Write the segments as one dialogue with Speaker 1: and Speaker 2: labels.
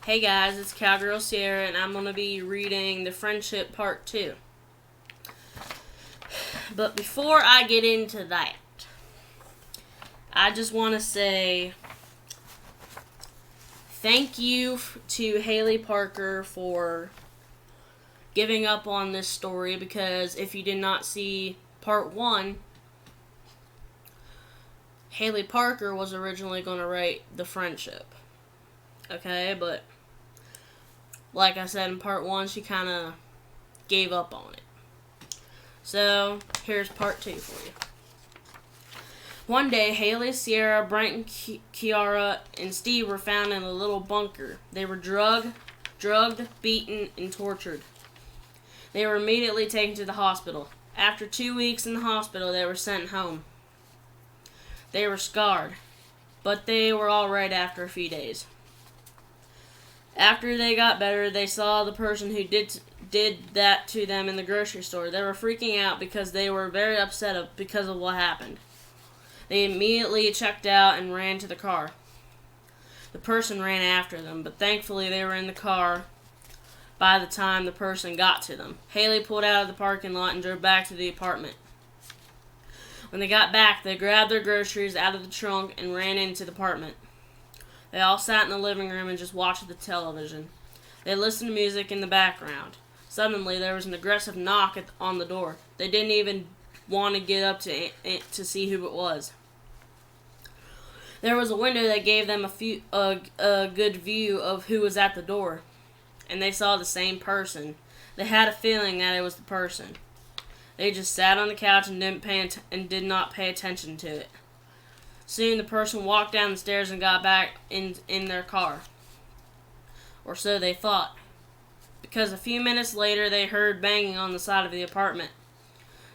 Speaker 1: Hey guys, it's Cowgirl Sierra, and I'm going to be reading The Friendship Part 2. But before I get into that, I just want to say thank you to Haley Parker for giving up on this story, because if you did not see Part 1, Haley Parker was originally going to write The Friendship. Okay, but like I said in Part 1, she kind of gave up on it. So, here's Part 2 for you. One day, Haley, Sierra, Brent, and Kiara, and Steve were found in a little bunker. They were drugged, beaten, and tortured. They were immediately taken to the hospital. After 2 weeks in the hospital, they were sent home. They were scarred, but they were alright after a few days. After they got better, they saw the person who did that to them in the grocery store. They were freaking out because they were very upset because of what happened. They immediately checked out and ran to the car. The person ran after them, but thankfully they were in the car by the time the person got to them. Haley pulled out of the parking lot and drove back to the apartment. When they got back, they grabbed their groceries out of the trunk and ran into the apartment. They all sat in the living room and just watched the television. They listened to music in the background. Suddenly, there was an aggressive knock on the door. They didn't even want to get up to see who it was. There was a window that gave them a good view of who was at the door, and they saw the same person. They had a feeling that it was the person. They just sat on the couch and did not pay attention to it. Soon the person walked down the stairs and got back in their car. Or so they thought. Because a few minutes later they heard banging on the side of the apartment.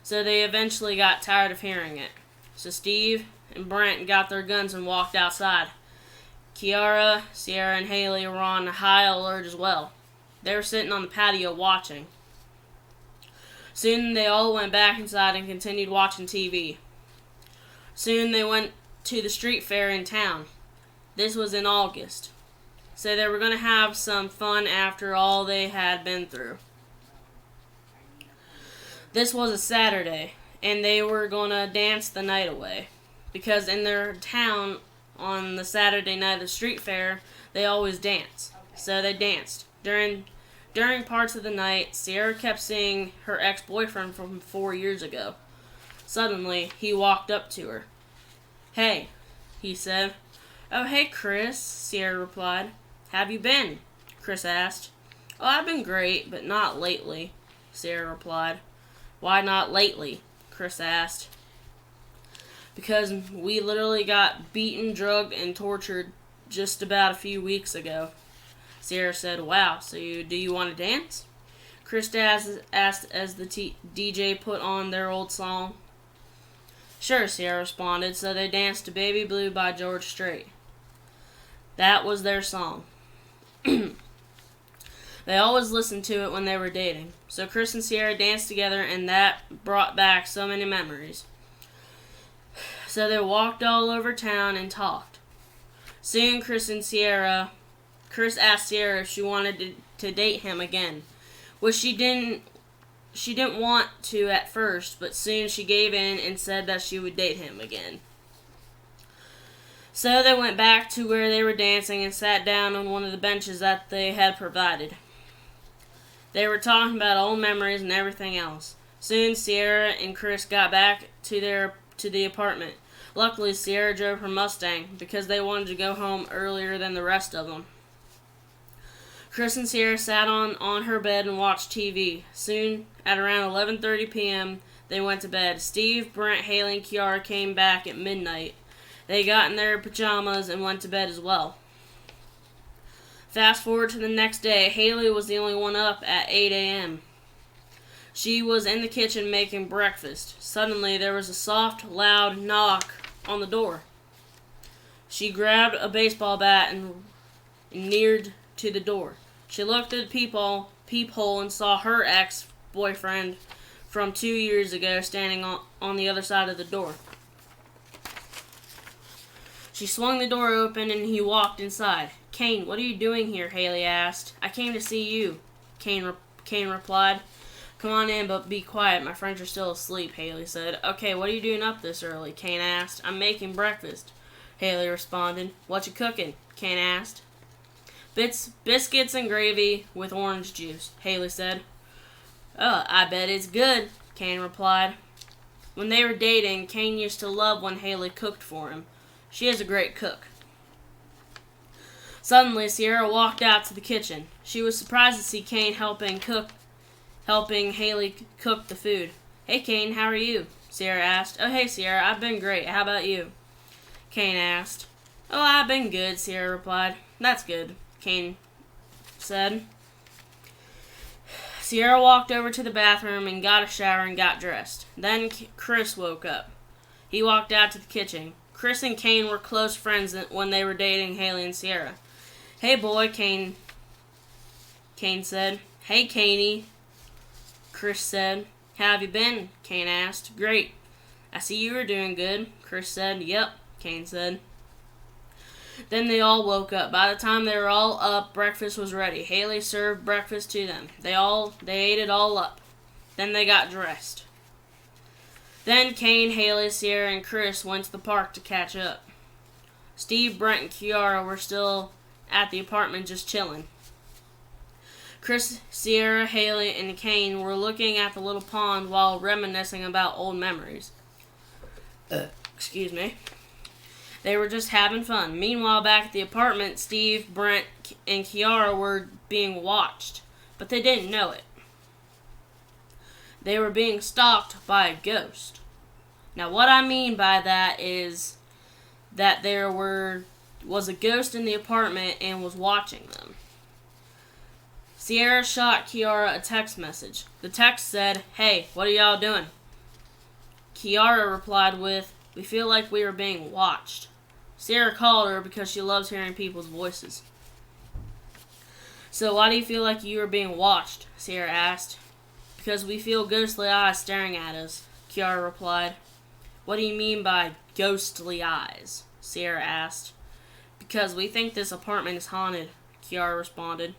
Speaker 1: So they eventually got tired of hearing it. So Steve and Brent got their guns and walked outside. Kiara, Sierra, and Haley were on high alert as well. They were sitting on the patio watching. Soon they all went back inside and continued watching TV. Soon they went to the street fair in town. This was in August. So they were going to have some fun after all they had been through. This was a Saturday, and they were going to dance the night away. Because in their town, on the Saturday night of the street fair, they always dance. So they danced. During parts of the night, Sierra kept seeing her ex-boyfriend from 4 years ago. Suddenly, he walked up to her. "Hey," he said. "Oh, hey, Chris," Sierra replied. "Have you been?" Chris asked. "Oh, I've been great, but not lately," Sierra replied. "Why not lately?" Chris asked. "Because we literally got beaten, drugged, and tortured just about a few weeks ago," Sierra said. "Wow, so do you want to dance?" Chris asked as the DJ put on their old song. "Sure," Sierra responded, so they danced to Baby Blue by George Strait. That was their song. They always listened to it when they were dating. So Chris and Sierra danced together, and that brought back so many memories. So they walked all over town and talked. Soon Chris asked Sierra if she wanted to date him again, which she didn't want to at first, but soon she gave in and said that she would date him again. So they went back to where they were dancing and sat down on one of the benches that they had provided. They were talking about old memories and everything else. Soon Sierra and Chris got back to the apartment. Luckily, Sierra drove her Mustang because they wanted to go home earlier than the rest of them. Chris and Sierra sat on her bed and watched TV. Soon, at around 11:30 p.m., they went to bed. Steve, Brent, Haley, and Kiara came back at midnight. They got in their pajamas and went to bed as well. Fast forward to the next day, Haley was the only one up at 8 a.m. She was in the kitchen making breakfast. Suddenly, there was a soft, loud knock on the door. She grabbed a baseball bat and neared to the door. She looked at the peephole and saw her ex-boyfriend from 2 years ago standing on the other side of the door. She swung the door open and he walked inside. Kane, what are you doing here? Haley asked. I came to see you, Kane replied. Come on in, but be quiet. My friends are still asleep, Haley said. Okay, what are you doing up this early? Kane asked. I'm making breakfast, Haley responded. What you cooking? Kane asked. Biscuits and gravy with orange juice, Haley said. Oh, I bet it's good, Kane replied. When they were dating, Kane used to love when Haley cooked for him. She is a great cook. Suddenly, Sierra walked out to the kitchen. She was surprised to see Kane helping Haley cook the food. Hey, Kane, how are you? Sierra asked. Oh, hey, Sierra, I've been great. How about you? Kane asked. Oh, I've been good, Sierra replied. That's good, Kane said. Sierra walked over to the bathroom and got a shower and got dressed. Then Chris woke up. He walked out to the kitchen. Chris and Kane were close friends when they were dating Haley and Sierra. Hey, boy, Kane said. Hey, Kaney, Chris said. How have you been? Kane asked. Great. I see you were doing good, Chris said. Yep, Kane said. Then they all woke up. By the time they were all up, breakfast was ready. Haley served breakfast to them. They ate it all up. Then they got dressed. Then Kane, Haley, Sierra, and Chris went to the park to catch up. Steve, Brent, and Kiara were still at the apartment just chilling. Chris, Sierra, Haley, and Kane were looking at the little pond while reminiscing about old memories. Excuse me. They were just having fun. Meanwhile, back at the apartment, Steve, Brent, and Kiara were being watched, but they didn't know it. They were being stalked by a ghost. Now, what I mean by that is that there was a ghost in the apartment and was watching them. Sierra shot Kiara a text message. The text said, Hey, what are y'all doing? Kiara replied with, We feel like we are being watched. Sierra called her because she loves hearing people's voices. So why do you feel like you are being watched? Sierra asked. Because we feel ghostly eyes staring at us, Kiara replied. What do you mean by ghostly eyes? Sierra asked. Because we think this apartment is haunted, Kiara responded.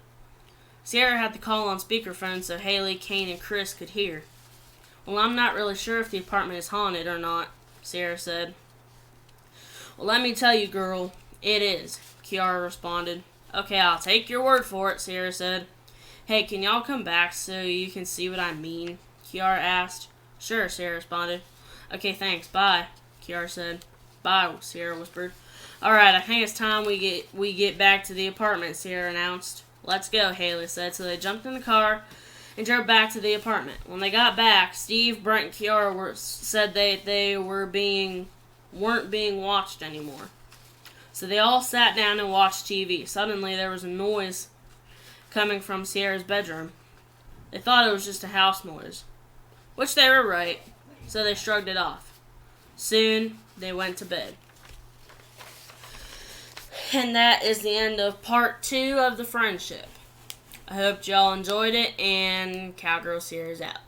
Speaker 1: Sierra had the call on speakerphone so Haley, Kane, and Chris could hear. Well, I'm not really sure if the apartment is haunted or not, Sierra said. Well, let me tell you, girl, it is, Kiara responded. Okay, I'll take your word for it, Sierra said. Hey, can y'all come back so you can see what I mean? Kiara asked. Sure, Sierra responded. Okay, thanks, bye, Kiara said. Bye, Sierra whispered. Alright, I think it's time we get back to the apartment, Sierra announced. Let's go, Haley said. So they jumped in the car and drove back to the apartment. When they got back, Steve, Brent, and Kiara said they weren't being watched anymore. So they all sat down and watched TV. Suddenly, there was a noise coming from Sierra's bedroom. They thought it was just a house noise, which they were right, so they shrugged it off. Soon, they went to bed. And that is the end of part 2 of The Friendship. I hope y'all enjoyed it, and Cowgirl Sierra's out.